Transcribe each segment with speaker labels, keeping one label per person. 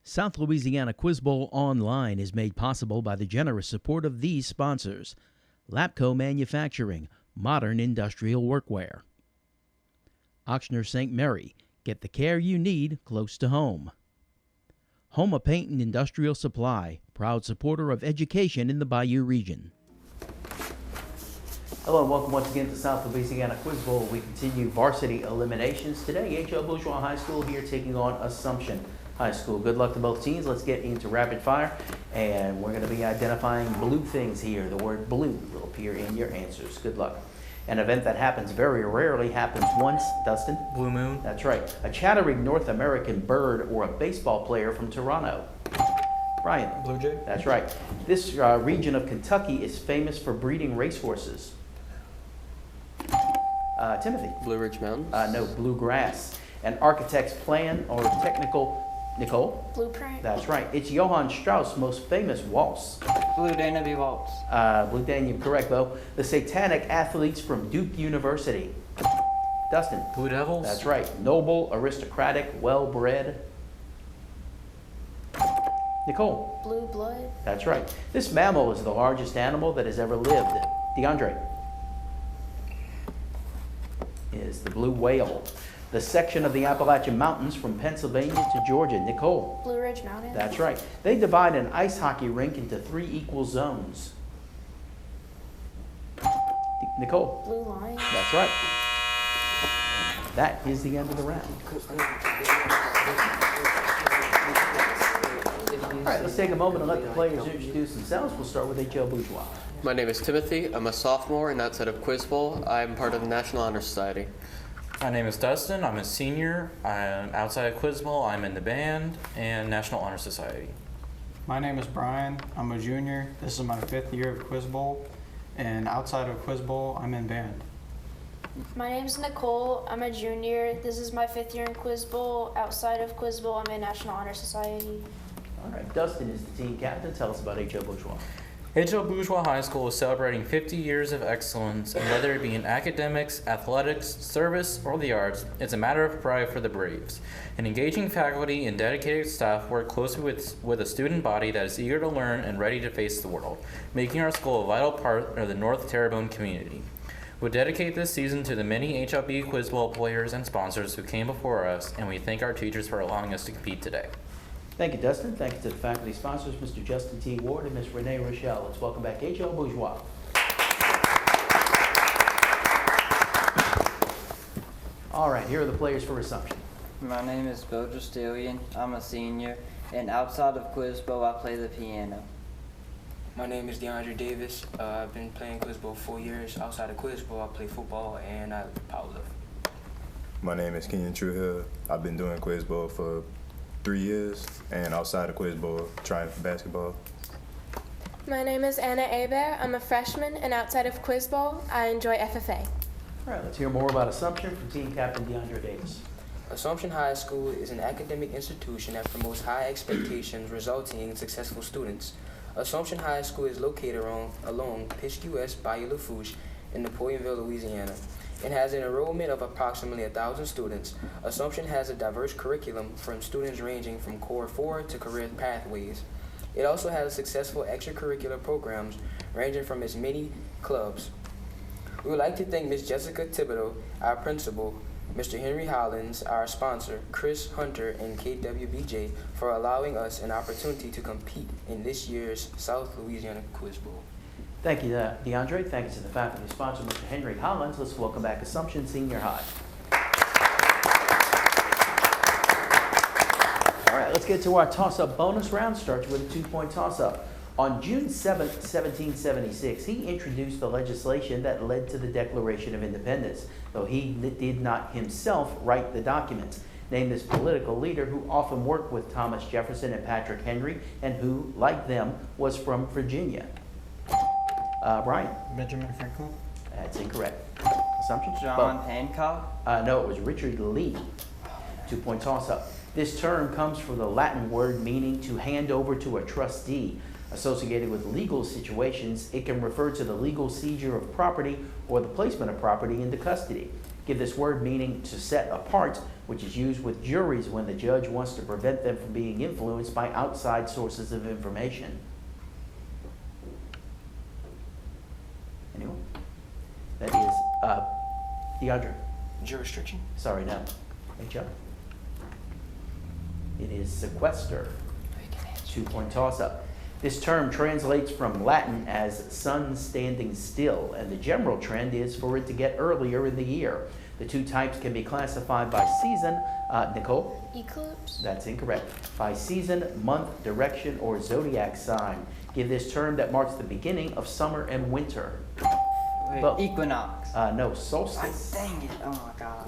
Speaker 1: South Louisiana Quiz Bowl Online is made possible by the generous support of these sponsors: Lapco Manufacturing, modern industrial workwear; Ochsner St. Mary, get the care you need close to home; Homa Paint and Industrial Supply, proud supporter of education in the Bayou region. Hello and welcome once again to South Louisiana Quiz Bowl. We continue varsity eliminations. Today, Bourgeois High School here taking on Assumption High School. Good luck to both teams. Let's get into rapid fire, and we're going to be identifying blue things here. The word blue will appear in your answers. Good luck. An event that happens very rarely happens once. Dustin?
Speaker 2: Blue moon.
Speaker 1: That's right. A chattering North American bird or a baseball player from Toronto. Brian?
Speaker 2: Blue jay.
Speaker 1: That's right. This region of Kentucky is famous for breeding racehorses. Timothy?
Speaker 3: Blue Ridge Mountains.
Speaker 1: No, bluegrass. An architect's plan or technical. Nicole?
Speaker 4: Blueprint.
Speaker 1: That's right. It's Johann Strauss' most famous waltz.
Speaker 5: Blue Danube Waltz.
Speaker 1: Blue Danube, correct, though. The Satanic athletes from Duke University. Dustin?
Speaker 2: Blue Devils.
Speaker 1: That's right. Noble, aristocratic, well-bred. Nicole?
Speaker 4: Blue blood.
Speaker 1: That's right. This mammal is the largest animal that has ever lived. DeAndre? Is the blue whale. The section of the Appalachian Mountains from Pennsylvania to Georgia. Nicole?
Speaker 4: Blue Ridge Mountain.
Speaker 1: That's right. They divide an ice hockey rink into 3 equal zones. Nicole?
Speaker 4: Blue line.
Speaker 1: That's right. That is the end of the round. All right, let's take a moment and let the players introduce themselves. We'll start with H.L. Bourgeois.
Speaker 3: My name is Timothy. I'm a sophomore, and outside of Quiz Bowl, I'm part of the National Honor Society.
Speaker 2: My name is Dustin. I'm a senior. I'm outside of Quiz Bowl. I'm in the band and National Honor Society.
Speaker 6: My name is Brian. I'm a junior. This is my 5th year of Quiz Bowl, and outside of Quiz Bowl, I'm in band.
Speaker 4: My name's Nicole. I'm a junior. This is my 5th year in Quiz Bowl. Outside of Quiz Bowl, I'm in National Honor Society.
Speaker 1: All right, Dustin is the team captain. Tell us about H.L. Bourgeois.
Speaker 2: H.L. Bourgeois High School is celebrating 50 years of excellence, and whether it be in academics, athletics, service, or the arts, it's a matter of pride for the Braves. An engaging faculty and dedicated staff work closely with a student body that is eager to learn and ready to face the world, making our school a vital part of the North Terrebonne community. We'll dedicate this season to the many HLB Quiz Bowl players and sponsors who came before us, and we thank our teachers for allowing us to compete today.
Speaker 1: Thank you, Dustin. Thank you to the faculty sponsors, Mr. Justin T. Ward and Ms. Renee Rochelle. Let's welcome back H.L. Bourgeois. All right, here are the players for Assumption.
Speaker 5: My name is Bo Justillion. I'm a senior, and outside of Quiz Bowl, I play the piano.
Speaker 7: My name is DeAndre Davis. I've been playing Quiz Bowl 4 years. Outside of Quiz Bowl, I play football and I powerlift.
Speaker 8: My name is Kenyon Truehill. I've been doing Quiz Bowl for 3 years, and outside of Quiz Bowl, trying for basketball.
Speaker 9: My name is Anna Hebert. I'm a freshman, and outside of Quiz Bowl, I enjoy FFA.
Speaker 1: All right, let's hear more about Assumption from team captain DeAndre Davis.
Speaker 7: Assumption High School is an academic institution that promotes high expectations resulting in successful students. Assumption High School is located along Pishque West, Bayou Lafourche in Napoleonville, Louisiana. It has an enrollment of approximately 1,000 students. Assumption has a diverse curriculum from students ranging from Core 4 to career pathways. It also has successful extracurricular programs ranging from its many clubs. We would like to thank Ms. Jessica Thibodeau, our principal, Mr. Henry Hollins, our sponsor, Chris Hunter, and KWBJ for allowing us an opportunity to compete in this year's South Louisiana Quiz Bowl.
Speaker 1: Thank you, DeAndre. Thank you to the faculty sponsor, Mr. Henry Hollins. Let's welcome back Assumption Senior High. All right, let's get to our toss-up bonus round. Starts with a 2-point toss-up. On June 7, 1776, he introduced the legislation that led to the Declaration of Independence, though he did not himself write the documents. Name this political leader who often worked with Thomas Jefferson and Patrick Henry, and who, like them, was from Virginia. Brian?
Speaker 6: Benjamin Franklin.
Speaker 1: That's incorrect. Assumption?
Speaker 5: John Hancock.
Speaker 1: No, it was Richard Lee. 2-point toss-up. This term comes from the Latin word meaning to hand over to a trustee. Associated with legal situations, it can refer to the legal seizure of property or the placement of property into custody. Give this word meaning to set apart, which is used with juries when the judge wants to prevent them from being influenced by outside sources of information. Anyone? That is DeAndre.
Speaker 7: Jurisdiction.
Speaker 1: Sorry, no. HR. It is sequester. 2-point toss-up. This term translates from Latin as sun standing still, and the general trend is for it to get earlier in the year. The two types can be classified by season. Nicole?
Speaker 4: Eclipse.
Speaker 1: That's incorrect. By season, month, direction, or zodiac sign. Give this term that marks the beginning of summer and winter.
Speaker 5: Wait,
Speaker 1: Well-
Speaker 5: equinox.
Speaker 1: No, solstice.
Speaker 5: Dang it. Oh my god.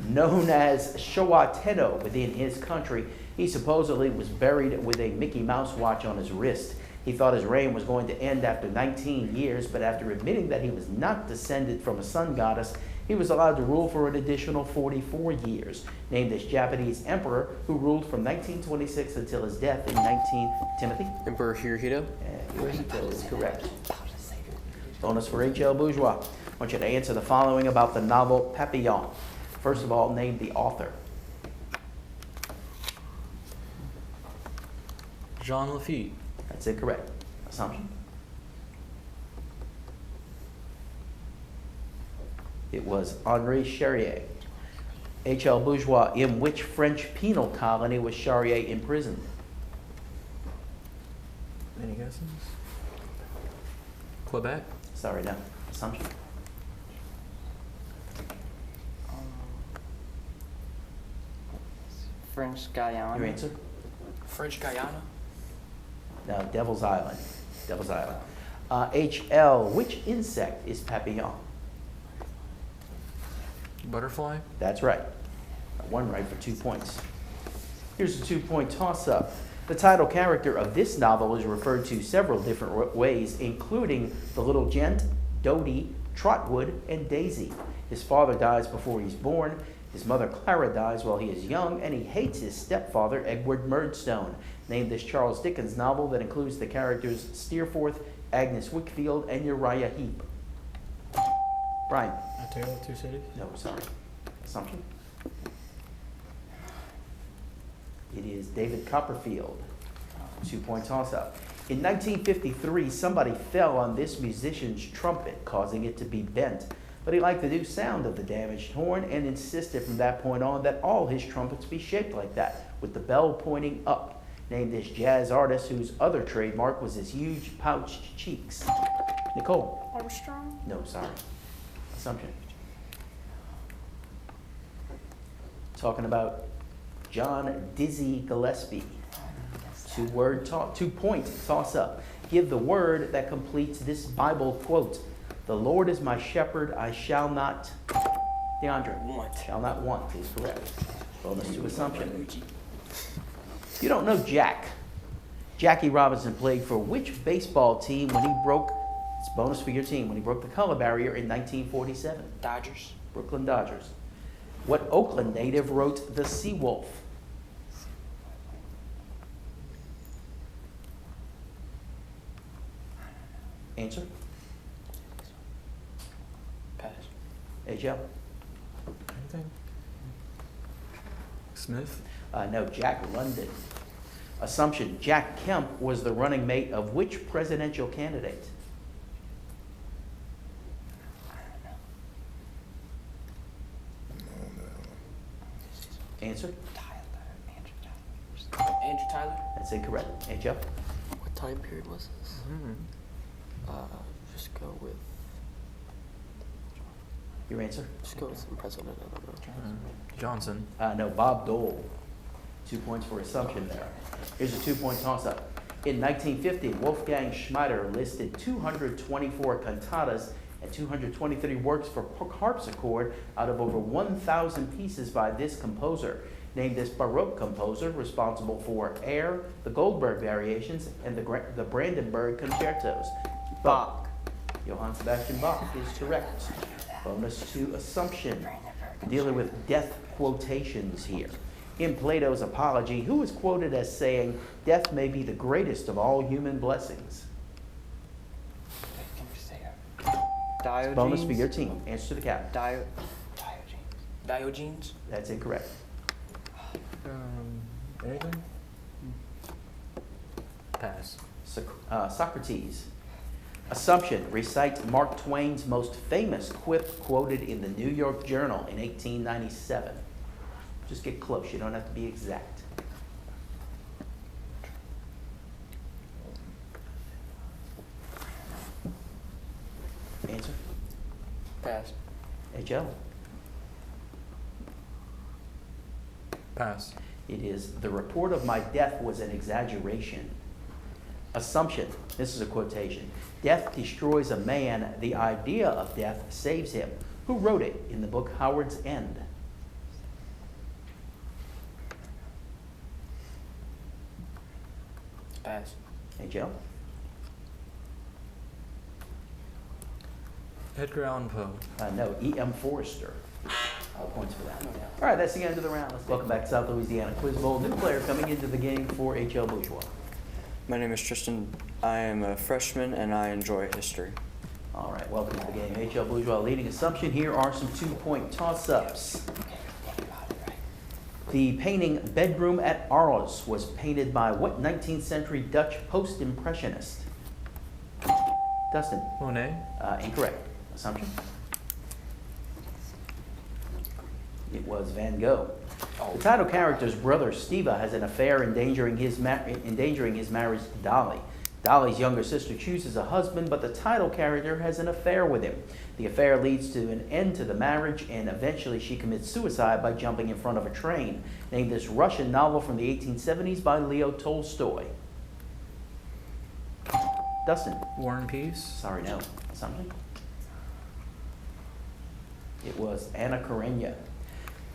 Speaker 1: Known as Showa within his country, he supposedly was buried with a Mickey Mouse watch on his wrist. He thought his reign was going to end after 19 years, but after admitting that he was not descended from a sun goddess, he was allowed to rule for an additional 44 years. Named as Japanese emperor, who ruled from 1926 until his death in 19... Timothy?
Speaker 3: Emperor Hirohito.
Speaker 1: Hirohito is correct. Bonus for H.L. Bourgeois. I want you to answer the following about the novel Papillon. First of all, name the author.
Speaker 2: Jean Lafitte.
Speaker 1: That's incorrect. Assumption. It was Henri Charrier. H.L. Bourgeois, in which French penal colony was Charrier imprisoned?
Speaker 2: Any guesses? Quebec.
Speaker 1: Sorry, no. Assumption.
Speaker 5: French Guyana.
Speaker 1: Your answer?
Speaker 7: French Guyana.
Speaker 1: No, Devil's Island. Devil's Island. H.L., which insect is Papillon?
Speaker 2: Butterfly.
Speaker 1: That's right. One right for 2 points. Here's a 2-point toss-up. The title character of this novel is referred to several different ways, including the little gent, Dodie, Trotwood, and Daisy. His father dies before he's born. His mother Clara dies while he is young, and he hates his stepfather, Edward Murdstone. Named this Charles Dickens novel that includes the characters Steerforth, Agnes Wickfield, and Uriah Heep. Brian?
Speaker 2: A Tale of Two Cities.
Speaker 1: No, sorry. Assumption? It is David Copperfield. 2-point toss-up. In 1953, somebody fell on this musician's trumpet, causing it to be bent. But he liked the new sound of the damaged horn and insisted from that point on that all his trumpets be shaped like that, with the bell pointing up. Named this jazz artist whose other trademark was his huge pouched cheeks. Nicole?
Speaker 4: Armstrong.
Speaker 1: No, sorry. Assumption. Talking about John Dizzy Gillespie. 2-point toss-up. Give the word that completes this Bible quote. The Lord is my shepherd, I shall not... DeAndre.
Speaker 7: Want.
Speaker 1: Shall not want is correct. Bonus to assumption. You don't know Jack. Jackie Robinson played for which baseball team when he broke... It's bonus for your team. When he broke the color barrier in 1947.
Speaker 7: Dodgers.
Speaker 1: Brooklyn Dodgers. What Oakland native wrote The Seawolf? Answer?
Speaker 7: Pass.
Speaker 1: AJ?
Speaker 2: Anything? Smith.
Speaker 1: No, Jack London. Assumption. Jack Kemp was the running mate of which presidential candidate? Answer?
Speaker 7: Andrew Tyler.
Speaker 1: That's incorrect. AJ?
Speaker 3: What time period was this? Just go with some president. I don't know.
Speaker 2: Johnson.
Speaker 1: No, Bob Dole. 2 points for assumption there. Here's a 2-point toss-up. In 1950, Wolfgang Schmieder listed 224 cantatas and 223 works for harpsichord out of over 1,000 pieces by this composer. Named this Baroque composer responsible for Air, the Goldberg Variations, and the Brandenburg Concertos.
Speaker 5: Bach.
Speaker 1: Johann Sebastian Bach is correct. Bonus to assumption. Dealing with death quotations here. In Plato's Apology, who is quoted as saying, "Death may be the greatest of all human blessings"?
Speaker 5: Diogenes.
Speaker 1: Bonus for your team. Answer to the cap.
Speaker 5: Diogenes.
Speaker 7: Diogenes.
Speaker 1: That's incorrect.
Speaker 2: Anything? Pass.
Speaker 1: Socrates. Assumption. Recite Mark Twain's most famous quip quoted in the New York Journal in 1897. Just get close. You don't have to be exact. Answer.
Speaker 7: Pass.
Speaker 1: HL.
Speaker 2: Pass.
Speaker 1: It is, the report of my death was an exaggeration. Assumption. This is a quotation. Death destroys a man. The idea of death saves him. Who wrote it in the book Howard's End?
Speaker 7: Pass.
Speaker 1: HL.
Speaker 2: Edgar Allan Poe.
Speaker 1: No, E.M. Forrester. All points for that. All right, that's the end of the round. Welcome back to South Louisiana Quiz Bowl. New player coming into the game for HL Bourgeois.
Speaker 10: My name is Tristan. I am a freshman and I enjoy history.
Speaker 1: All right, welcome to the game. HL Bourgeois leading assumption. Here are some 2-point toss-ups. The painting Bedroom at Arles was painted by what 19th century Dutch post-impressionist? Dustin.
Speaker 2: Monet.
Speaker 1: Incorrect. Assumption. It was Van Gogh. The title character's brother, Steva, has an affair endangering his marriage to Dolly. Dolly's younger sister chooses a husband, but the title character has an affair with him. The affair leads to an end to the marriage, and eventually she commits suicide by jumping in front of a train. Name this Russian novel from the 1870s by Leo Tolstoy. Dustin.
Speaker 2: War and Peace.
Speaker 1: Sorry, no. Something? It was Anna Karenina.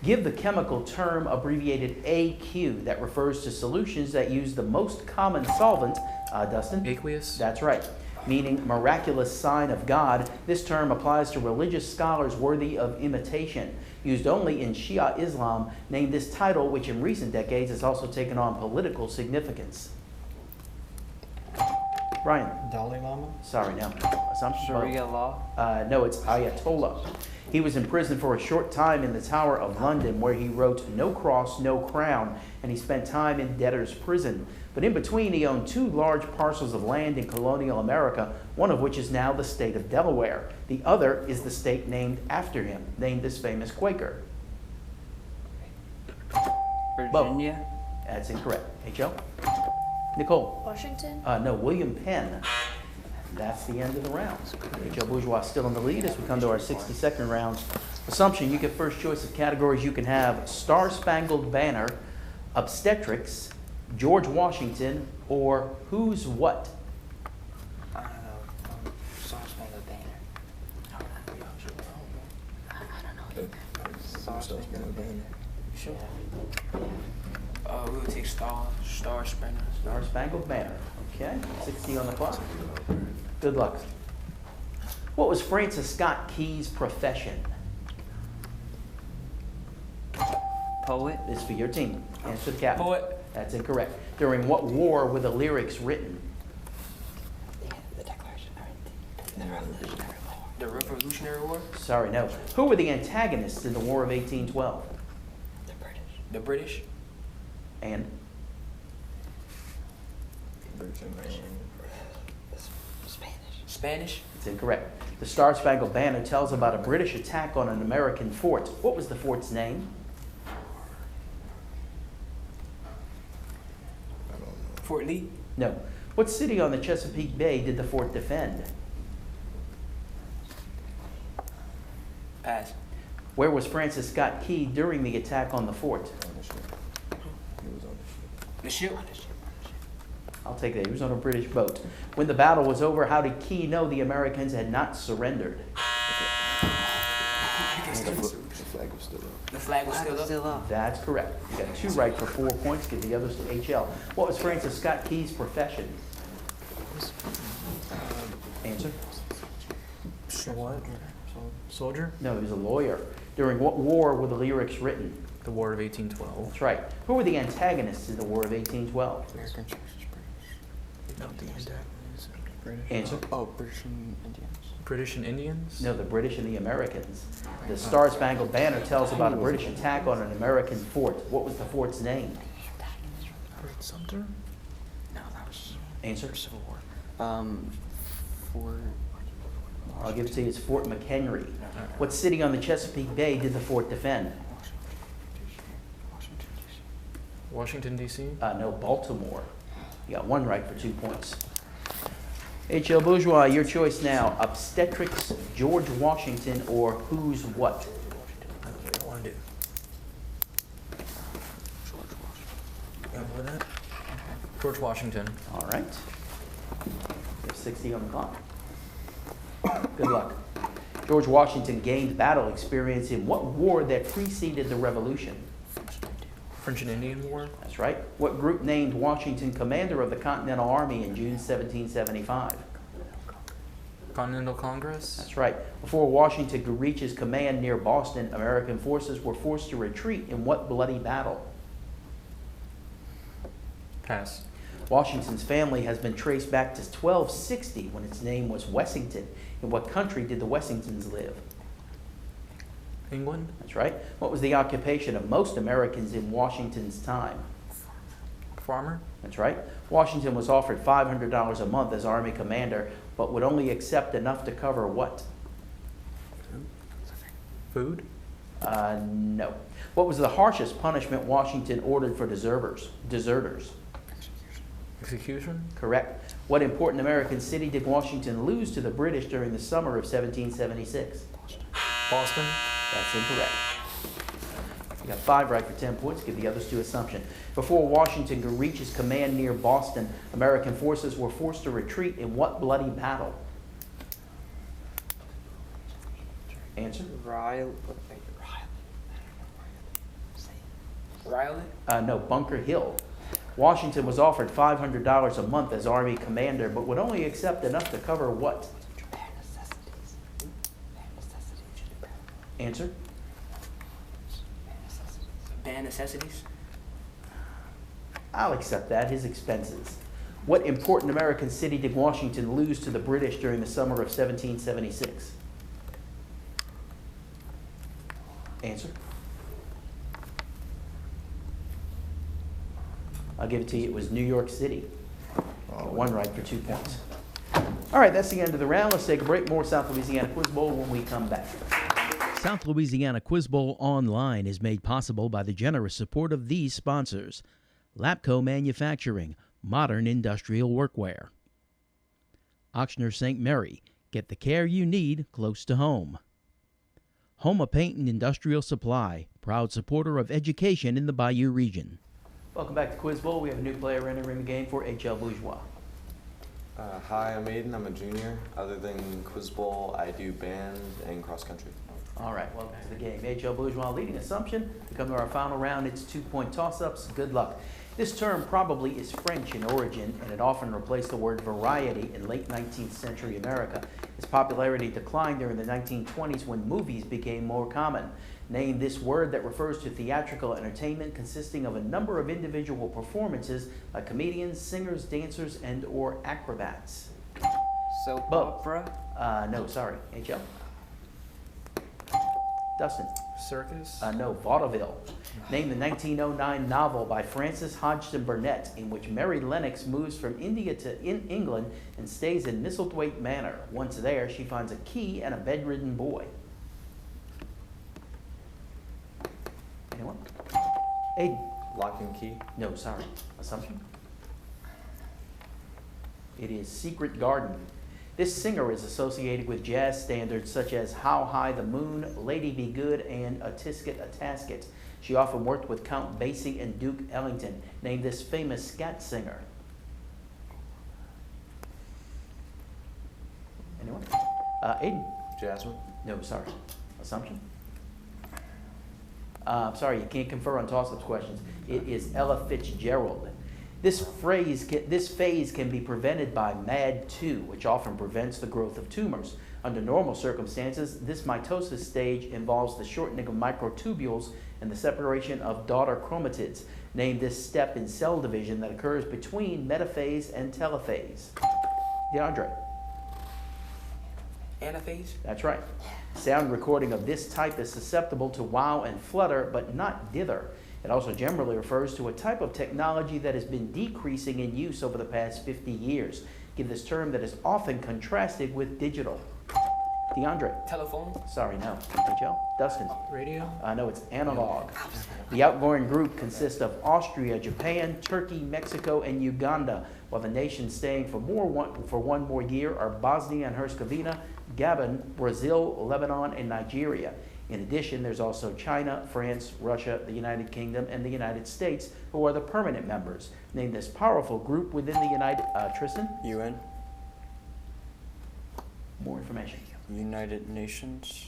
Speaker 1: Give the chemical term abbreviated AQ that refers to solutions that use the most common solvent. Dustin?
Speaker 2: Aqueous.
Speaker 1: That's right. Meaning miraculous sign of God. This term applies to religious scholars worthy of imitation. Used only in Shia Islam. Name this title, which in recent decades has also taken on political significance. Brian?
Speaker 6: Dalai Lama?
Speaker 1: Sorry, no. Assumption?
Speaker 5: Sharia law.
Speaker 1: No, it's Ayatollah. He was imprisoned for a short time in the Tower of London, where he wrote "No Cross, No Crown," and he spent time in debtor's prison. But in between, he owned 2 large parcels of land in colonial America, one of which is now the state of Delaware. The other is the state named after him. Named this famous Quaker.
Speaker 5: Virginia.
Speaker 1: That's incorrect. HL? Nicole?
Speaker 4: Washington.
Speaker 1: No, William Penn. That's the end of the round. HL Bourgeois still in the lead as we come to our 60-second round. Assumption, you get first choice of categories. You can have Star Spangled Banner, obstetrics, George Washington, or who's what?
Speaker 5: I don't know. Star Spangled Banner. I don't know. Star Spangled Banner.
Speaker 7: Sure. We would take Star Spangled.
Speaker 1: Star Spangled Banner. Okay, 60 on the clock. Good luck. What was Francis Scott Key's profession?
Speaker 5: Poet.
Speaker 1: This is for your team. Answer the captain.
Speaker 7: Poet.
Speaker 1: That's incorrect. During what war were the lyrics written?
Speaker 7: The Revolutionary War.
Speaker 1: Sorry, no. Who were the antagonists in the War of 1812?
Speaker 7: The British.
Speaker 1: And?
Speaker 7: Spanish.
Speaker 1: It's incorrect. The Star Spangled Banner tells about a British attack on an American fort. What was the fort's name?
Speaker 7: Fort Lee.
Speaker 1: No. What city on the Chesapeake Bay did the fort defend?
Speaker 7: Pass.
Speaker 1: Where was Francis Scott Key during the attack on the fort?
Speaker 7: The ship.
Speaker 1: I'll take that. He was on a British boat. When the battle was over, how did Key know the Americans had not surrendered?
Speaker 7: The flag was still up.
Speaker 1: That's correct. You got 2 right for 4 points. Give the others to HL. What was Francis Scott Key's profession? Answer?
Speaker 2: What? Soldier?
Speaker 1: No, he was a lawyer. During what war were the lyrics written?
Speaker 2: The War of 1812.
Speaker 1: That's right. Who were the antagonists in the War of 1812? Answer.
Speaker 10: Oh, British and Indians.
Speaker 2: British and Indians?
Speaker 1: No, the British and the Americans. The Star Spangled Banner tells about a British attack on an American fort. What was the fort's name?
Speaker 2: Fort Sumter?
Speaker 10: No, that was
Speaker 1: Answer.
Speaker 10: Civil War. Fort.
Speaker 1: I'll give it to you. It's Fort McHenry. What city on the Chesapeake Bay did the fort defend?
Speaker 2: Washington, D.C.?
Speaker 1: No, Baltimore. You got one right for 2 points. H.L. Bourgeois, your choice now. Obstetrics, George Washington, or who's what?
Speaker 2: What do you want to do? George Washington.
Speaker 1: All right. There's 60 on the clock. Good luck. George Washington gained battle experience in what war that preceded the Revolution?
Speaker 2: French and Indian War?
Speaker 1: That's right. What group named Washington commander of the Continental Army in June 1775?
Speaker 2: Continental Congress?
Speaker 1: That's right. Before Washington could reach his command near Boston, American forces were forced to retreat in what bloody battle?
Speaker 2: Pass.
Speaker 1: Washington's family has been traced back to 1260 when its name was Wessington. In what country did the Wessingtons live?
Speaker 2: England?
Speaker 1: That's right. What was the occupation of most Americans in Washington's time?
Speaker 2: Farmer?
Speaker 1: That's right. Washington was offered $500 a month as Army commander, but would only accept enough to cover what?
Speaker 2: Food?
Speaker 1: No. What was the harshest punishment Washington ordered for deserters?
Speaker 2: Execution?
Speaker 1: Correct. What important American city did Washington lose to the British during the summer of 1776?
Speaker 2: Boston?
Speaker 1: That's incorrect. You got 5 right for 10 points. Give the others to assumption. Before Washington could reach his command near Boston, American forces were forced to retreat in what bloody battle? Answer?
Speaker 3: Riley.
Speaker 1: No, Bunker Hill. Washington was offered $500 a month as Army commander, but would only accept enough to cover what? Answer?
Speaker 7: Bare necessities.
Speaker 1: I'll accept that. His expenses. What important American city did Washington lose to the British during the summer of 1776? Answer? I'll give it to you. It was New York City. Got 1 right for 2 points. All right, that's the end of the round. Let's take a break. More South Louisiana Quiz Bowl when we come back. South Louisiana Quiz Bowl Online is made possible by the generous support of these sponsors: Lapco Manufacturing, modern industrial workwear; Ochsner St. Mary, get the care you need close to home; Homa Paint and Industrial Supply, proud supporter of education in the Bayou region. Welcome back to Quiz Bowl. We have a new player entering the game for H.L. Bourgeois.
Speaker 11: Hi, I'm Aiden. I'm a junior. Other than Quiz Bowl, I do band and cross country.
Speaker 1: All right, welcome to the game. H.L. Bourgeois leading assumption. We come to our final round. It's 2-point toss-ups. Good luck. This term probably is French in origin, and it often replaced the word variety in late 19th century America. Its popularity declined during the 1920s when movies became more common. Name this word that refers to theatrical entertainment consisting of a number of individual performances by comedians, singers, dancers, and or acrobats.
Speaker 5: Soap
Speaker 1: Bo.
Speaker 5: opera?
Speaker 1: No, sorry. H.L. Dustin.
Speaker 2: Circus?
Speaker 1: No, vaudeville. Name the 1909 novel by Frances Hodgson Burnett in which Mary Lennox moves from India to England and stays in Misselthwaite Manor. Once there, she finds a key and a bedridden boy. Anyone? Aiden.
Speaker 11: Lock and Key?
Speaker 1: No, sorry. Assumption? It is Secret Garden. This singer is associated with jazz standards such as How High the Moon, Lady Be Good, and A Tisket, A Tasket. She often worked with Count Basie and Duke Ellington. Name this famous scat singer. Anyone? Aiden.
Speaker 11: Jasmine?
Speaker 1: No, sorry. Assumption? Sorry, you can't confer on toss-ups questions. It is Ella Fitzgerald. This phase can be prevented by MAD2, which often prevents the growth of tumors. Under normal circumstances, this mitosis stage involves the shortening of microtubules and the separation of daughter chromatids. Name this step in cell division that occurs between metaphase and telophase. DeAndre.
Speaker 7: Anaphase?
Speaker 1: That's right. Sound recording of this type is susceptible to wow and flutter, but not dither. It also generally refers to a type of technology that has been decreasing in use over the past 50 years. Give this term that is often contrasted with digital. DeAndre.
Speaker 7: Telephone?
Speaker 1: Sorry, no. HL. Dustin.
Speaker 2: Radio?
Speaker 1: No, it's analog. The outgoing group consists of Austria, Japan, Turkey, Mexico, and Uganda, while the nations staying for one more year are Bosnia and Herzegovina, Gabon, Brazil, Lebanon, and Nigeria. In addition, there's also China, France, Russia, the United Kingdom, and the United States, who are the permanent members. Name this powerful group within the United... Tristan?
Speaker 10: UN,
Speaker 1: More information.
Speaker 10: United Nations,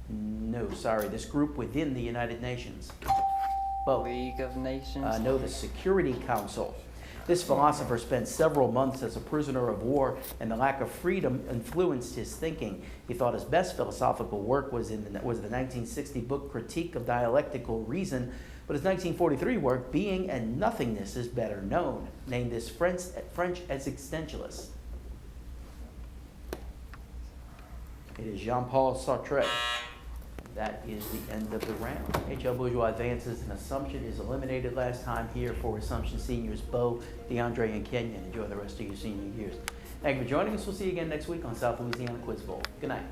Speaker 1: No, sorry. This group within the United Nations. Bo.
Speaker 5: League of Nations.
Speaker 1: No, the Security Council. This philosopher spent several months as a prisoner of war, and the lack of freedom influenced his thinking. He thought his best philosophical work was the 1960 book Critique of Dialectical Reason, but his 1943 work, Being and Nothingness, is better known. Named this French existentialist. It is Jean-Paul Sartre. That is the end of the round. HL Bourgeois advances and Assumption is eliminated last time here for Assumption seniors Bo, DeAndre, and Kenyon. Enjoy the rest of your senior years. Thank you for joining us. We'll see you again next week on South Louisiana Quiz Bowl. Good night.